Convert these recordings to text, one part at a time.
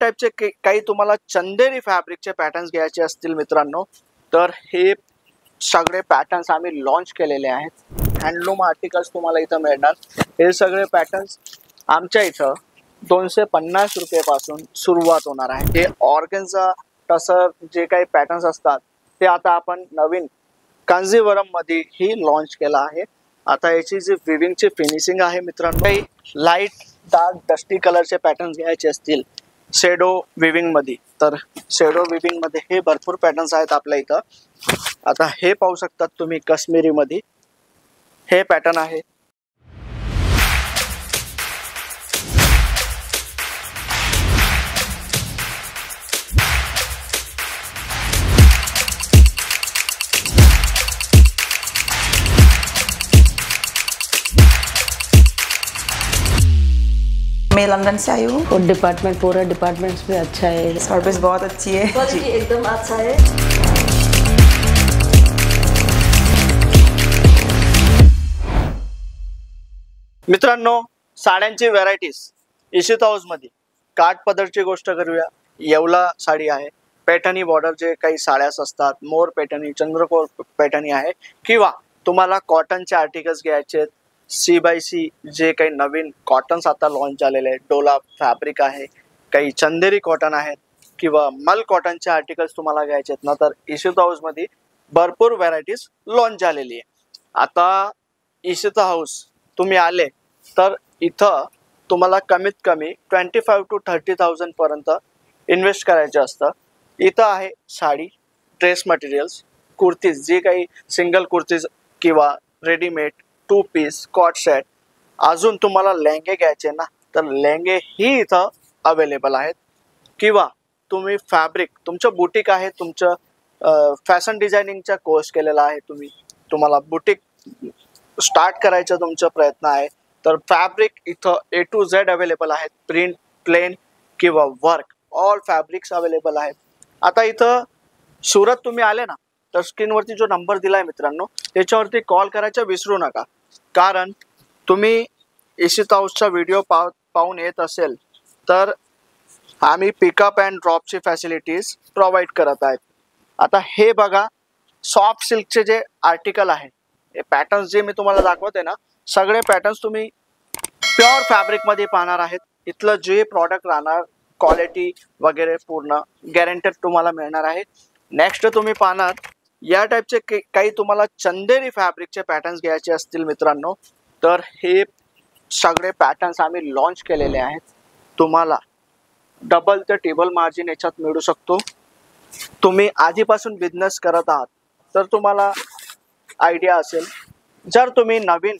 टाइपचे काही तुम्हाला चंदेरी फॅब्रिकचे पॅटर्न्स घ्यायचे असतील मित्रांनो, तर हे सगळे पॅटर्न्स आम्ही लॉन्च केलेले आहेत। हँडलूम आर्टिकल्स तुम्हाला इथं मिळणार। हे सगळे पॅटर्न्स आमच्या इथं 250 रुपयापासून सुरुवात होणार आहे। हे ऑर्गन्झा टसर जे काही पॅटर्न्स असतात ते आता आपण नवीन कांजीवरम मध्ये ही लॉन्च केला आहे। आता याची जी विविंगची फिनिशिंग आहे मित्रांनो, काही लाईट डार्क डस्टी कलरचे पॅटर्न्स घ्यायचे असतील शेडो विविंग मध्ये, तर शेडो विविंग मध्ये हे भरपूर पॅटर्न्स आहेत आपल्या इथं। आता हे पाहू शकतात तुम्ही, काश्मीरी मध्ये हे पॅटर्न आहे। मैं लंदन से आई हूँ और डिपार्टमेंट पूरा डिपार्टमेंट्स भी अच्छा है, सर्विस बहुत अच्छी है, क्वालिटी एकदम अच्छा है। मित्रांनो, साड्यांची व्हरायटीज इशिता हाऊस मध्ये काठ पदरची गोष्ट करूया। येवला साडी आहे, पैठणी बॉर्डर जे काही साड्यास असतात, मोर पैठणी, चंद्रकोर पैठणी आहे, किंवा तुम्हाला कॉटनचे आर्टिकल्स घ्यायचे, सी बाय सी जे काही नवीन कॉटन्स आता लॉन्च झालेले आहेत, डोला फॅब्रिक आहे, काही चंदेरी कॉटन आहेत, किंवा मल कॉटनचे आर्टिकल्स तुम्हाला घ्यायचे आहेत ना, तर इशिता हाऊस मध्ये भरपूर व्हरायटीज लॉन्च झालेली आहे। आता इशिता हाऊस तुम्ही आले तर इथं तुम्हाला कमीत कमी 25 to 30,000 पर्यंत इन्व्हेस्ट करायचं असतं। इथं आहे साडी, ड्रेस मटेरियल्स, कुर्तीज, जे काही सिंगल कुर्तीज किंवा रेडीमेड, 2 पीस, कॉट सेट, अजून तुम्हाला लेहंगे घ्यायचे ना, तर लेहंगे ही इथं अवेलेबल आहेत। किंवा तुम्ही फॅब्रिक, तुमचं बुटीक आहे, तुमचं फॅशन डिझायनिंगचा कोर्स केलेला आहे, तुम्हाला बुटीक स्टार्ट करायचा तुमचा प्रयत्न आहे, तर फॅब्रिक इथं A to Z अवेलेबल आहेत। प्रिंट, प्लेन किंवा वर्क, ऑल फॅब्रिक्स अवेलेबल आहेत। आता इथं सुरत तुम्ही आले ना, तर स्क्रीनवरती जो नंबर दिलाय मित्रांनो, त्याच्यावरती कॉल करायचा विसरू नका, कारण तुम्ही इशिता हाऊसचा व्हिडिओ पाहून येत असेल तर आम्ही पिकअप अँड ड्रॉपची फॅसिलिटीज प्रोव्हाइड करत आहेत। आता हे बघा, सॉफ्ट सिल्कचे जे आर्टिकल आहे, हे पॅटर्न्स जे मी तुम्हाला दाखवते ना, सगळे पॅटर्न्स तुम्ही प्युअर फॅब्रिक मध्ये पाहणार आहेत। इथलं जे प्रॉडक्ट राहणार, क्वालिटी वगैरे पूर्ण गॅरंटेड तुम्हाला मिळणार आहे। नेक्स्ट तुम्ही पाहणार, या टाइपचे काही तुम्हाला चंदेरी फॅब्रिकचे पॅटर्न्स घ्यायचे असतील मित्रांनो, तर हे सगळे पॅटर्न्स आम्ही लॉन्च केलेले आहेत। तुम्हाला डबल ते ट्रिपल मार्जिन याच्यात मिळू शकतो। तुम्ही आधीपासून बिझनेस करत आहात तर तुम्हाला आयडिया असेल, जर तुम्ही नवीन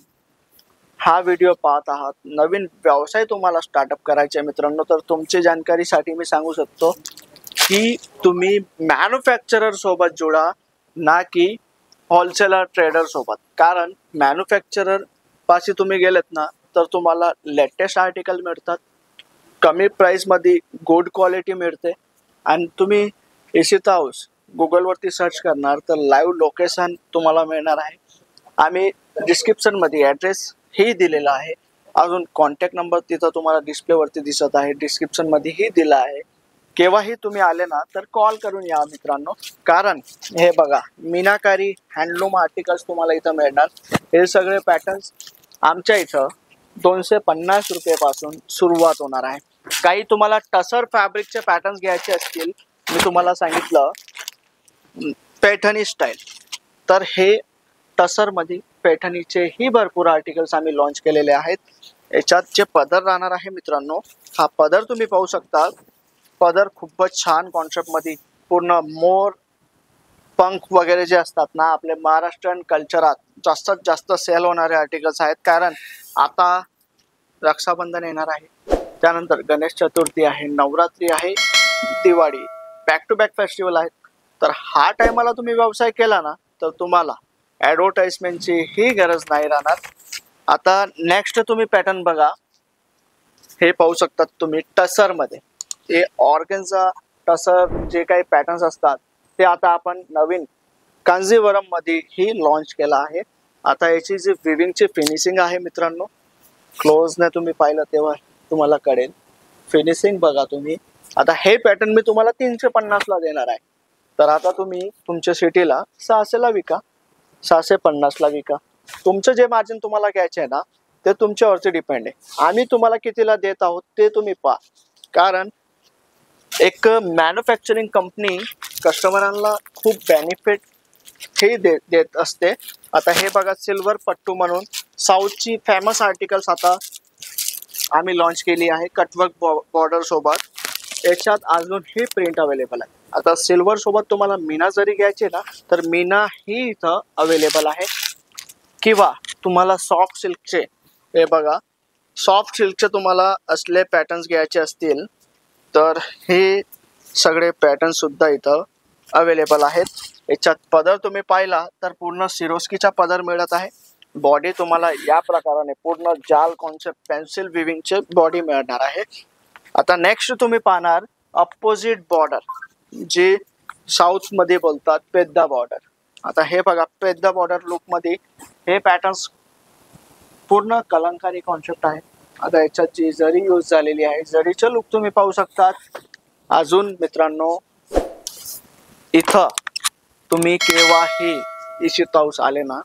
हा व्हिडिओ पाहत आहात, नवीन व्यवसाय तुम्हाला स्टार्टअप करायचे मित्रांनो, तर तुमची जानकारीसाठी मी सांगू शकतो की तुम्ही मॅन्युफॅक्चरर सोबत जोडा, ना की होलसेलर ट्रेडर सोबत। कारण मॅन्युफॅक्चरर पाशी तुम्ही गेलेत ना, तर तुम्हाला लेटेस्ट आर्टिकल मिळतात, कमी प्राइसमध्ये गुड क्वालिटी मिळते, आणि तुम्ही इशिता हाऊस गुगलवरती सर्च करणार तर लाईव्ह लोकेशन तुम्हाला मिळणार आहे। आम्ही डिस्क्रिप्शनमध्ये ॲड्रेस ही दिलेला आहे, अजून कॉन्टॅक्ट नंबर तिथं तुम्हाला डिस्प्लेवरती दिसत आहे, डिस्क्रिप्शनमध्ये ही दिला आहे। केव्हाही तुम्ही आले ना तर कॉल करून या मित्रांनो, कारण हे बघा, मीनाकारी हँडलूम आर्टिकल्स तुम्हाला इथं मिळणार। हे सगळे पॅटर्न्स आमच्या इथं 250 रुपयापासून सुरुवात होणार आहे। काही तुम्हाला टसर फॅब्रिकचे पॅटर्न्स घ्यायचे असतील, मी तुम्हाला सांगितलं पैठणी स्टाईल, तर हे टसरमध्ये पैठणीचे ही भरपूर आर्टिकल्स आम्ही लॉन्च केलेले आहेत। याच्यात जे पदर राहणार आहे मित्रांनो, हा पदर तुम्ही पाहू शकता, पदर खूपच छान कॉन्सेप्टमध्ये, पूर्ण मोर पंख वगैरे जे असतात ना, आपले महाराष्ट्रीयन कल्चरात जास्तीत जास्त सेल होणारे आर्टिकल्स आहेत। कारण आता रक्षाबंधन येणार आहे, त्यानंतर गणेश चतुर्थी आहे, नवरात्री आहे, Diwali, back to back festival आहेत। तर हा टायमाला तुम्ही व्यवसाय केला ना, तर तुम्हाला ॲडव्हर्टाइजमेंटची ही गरज नाही राहणार। आता नेक्स्ट तुम्ही पॅटर्न बघा, हे पाहू शकतात तुम्ही टसरमध्ये। हे ऑर्गन्झा टसर जे काही पॅटर्न्स असतात ते आता आपण नवीन कांजीवरम मध्ये ही लॉन्च केला आहे। आता याची जी विविंगची फिनिशिंग आहे मित्रांनो, क्लोजने तुम्ही पाहिलं तेव्हा तुम्हाला कळेल। फिनिशिंग बघा तुम्ही, आता हे पॅटर्न मी तुम्हाला 350 ला देणार आहे. तर आता तुम्ही तुमच्या सिटीला 600 ला विका, 650 ला विका. तुमचं जे मार्जिन तुम्हाला घ्यायचे आहे ना ते तुमच्यावरती डिपेंड आहे. आम्ही तुम्हाला कितीला देत आहोत ते तुम्ही पहा. कारण एक मॅन्युफॅक्चरिंग कंपनी कस्टमरांना खूप बेनिफिट हे देत असते. आता हे बघा, सिल्वर पट्टू म्हणून साऊथची फेमस आर्टिकल्स आता आम्ही लॉन्च केली आहे कटवर्क बॉर्डर सोबत. याच्यात अजून ही प्रिंट अवेलेबल आहे. आता सिल्वर सोबत तुम्हाला मीना जरी घ्यायचे ना तर मीना ही इथं अवेलेबल आहे. किंवा तुम्हाला सॉफ्ट सिल्कचे, हे बघा, सॉफ्ट सिल्कचे तुम्हाला असले पॅटर्न्स घ्यायचे असतील तर हे सगळे पॅटर्न सुद्धा इथं अवेलेबल आहेत. याच्यात पदर तुम्ही पाहिला तर पूर्ण सिरोस्कीचा पदर मिळत आहे. बॉडी तुम्हाला या प्रकाराने पूर्ण जाल कॉन्सेप्ट पेन्सिल विविंगचे बॉडी मिळणार आहे. आता नेक्स्ट तुम्ही पाहणार अपोजिट बॉर्डर, जे साऊथ मध्ये बोलतात पेद्दा बॉर्डर. आता हे बघा, पेद्दा बॉर्डर लुक मध्ये हे पॅटर्न्स पूर्ण कलंकारी कॉन्सेप्ट आहे. आता याच्यात जी जरी यूज झालेली आहे, जरीचं लुक तुम्ही पाहू शकतात. अजून मित्रांनो, इथं तुम्ही केव्हाही इशित हाऊस आले ना,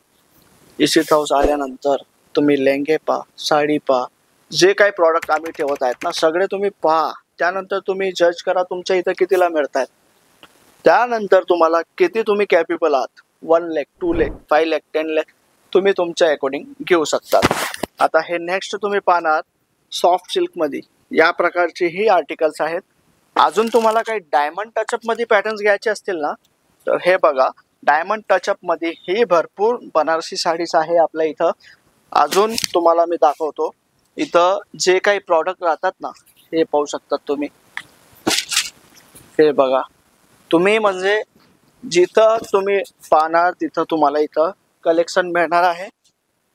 इशित हाऊस आल्यानंतर तुम्ही लेंगे पहा, साडी पहा, जे काही प्रॉडक्ट आम्ही ठेवत आहेत ना सगळे तुम्ही पहा. त्यानंतर तुम्ही जज करा तुमच्या इथं कितीला मिळत आहेत. त्यानंतर तुम्हाला किती तुम्ही कॅपेबल आहात. 1 लाख, 2 लाख, 5 लाख, 10 लाख तुम्ही तुमच्या अकॉर्डिंग घेऊ शकतात. आता हे नेक्स्ट तुम्ही पाहणार सॉफ्ट सिल्क मध्ये या प्रकारचे ही आर्टिकल्स आहेत. अजून तुम्हाला काही डायमंड टचअप मध्ये पॅटर्न्स घ्यायचे असतील ना तर हे बघा, डायमंड टचअप मध्ये ही भरपूर बनारसी साडीज आहे आपल्या इथं. अजून तुम्हाला मी दाखवतो. इथं जे काही प्रॉडक्ट राहतात ना हे पाहू शकतात तुम्ही. हे बघा, तुम्ही म्हणजे जिथं तुम्ही पाहणार तिथं तुम्हाला इथं कलेक्शन मिळणार आहे.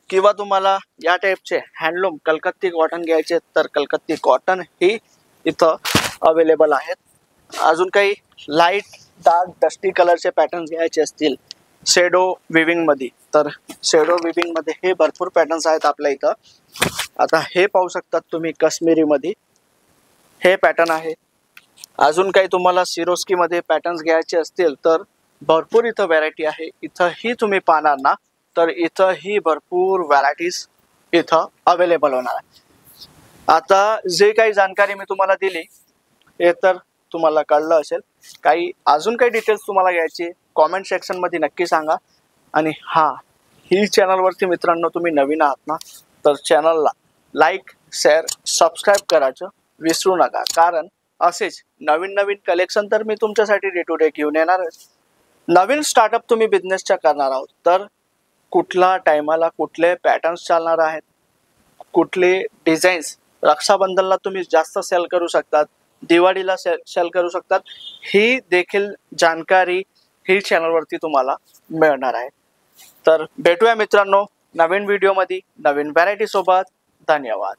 किंवा तुम्हाला या टाईपचे हँडलूम कलकत्ती कॉटन घ्यायचे तर कलकत्ती कॉटन ही इथं अवेलेबल आहेत. अजून काही लाईट डार्क डस्टी कलरचे पॅटर्न्स घ्यायचे असतील शेडो विविंग मध्ये तर शेडो विविंग मध्ये हे भरपूर पॅटर्न्स आहेत आपल्या इथं. आता हे पाहू शकतात तुम्ही, काश्मीरी मध्ये हे पॅटर्न आहे. अजून काही तुम्हाला सिरोस्की मध्ये पॅटर्न्स घ्यायचे असतील तर भरपूर इथं व्हरायटी आहे. इथं ही तुम्ही पाहणार ना तर इथं ही भरपूर व्हरायटीज इथं अवेलेबल होणार आहे. आता जे काही जाणकारी मी तुम्हाला दिली हे तर तुम्हाला कळलं असेल. काही अजून काही डिटेल्स तुम्हाला घ्यायची कॉमेंट सेक्शन मध्ये नक्की सांगा. आणि हा, ही चॅनलवरती मित्रांनो तुम्ही नवीन आहात ना तर चॅनलला लाईक, शेअर, सबस्क्राईब करायचं विसरू नका. कारण असेच नवीन नवीन कलेक्शन तर मी तुमच्यासाठी डे टू डे घेऊन येणार आहे. नवीन स्टार्टअप तुम्ही बिझनेसच्या करणार आहोत तर कुठला टायमाला कुठले पॅटर्न्स चालणार आहेत, कुठले डिझाईन्स रक्षाबंधनला तुम्ही जास्त सेल करू शकतात, दिवाळीला सेल करू शकतात, ही देखील जानकारी ही चॅनलवरती तुम्हाला मिळणार आहे. तर भेटूया मित्रांनो नवीन व्हिडिओमध्ये नवीन व्हरायटी सोबत. धन्यवाद.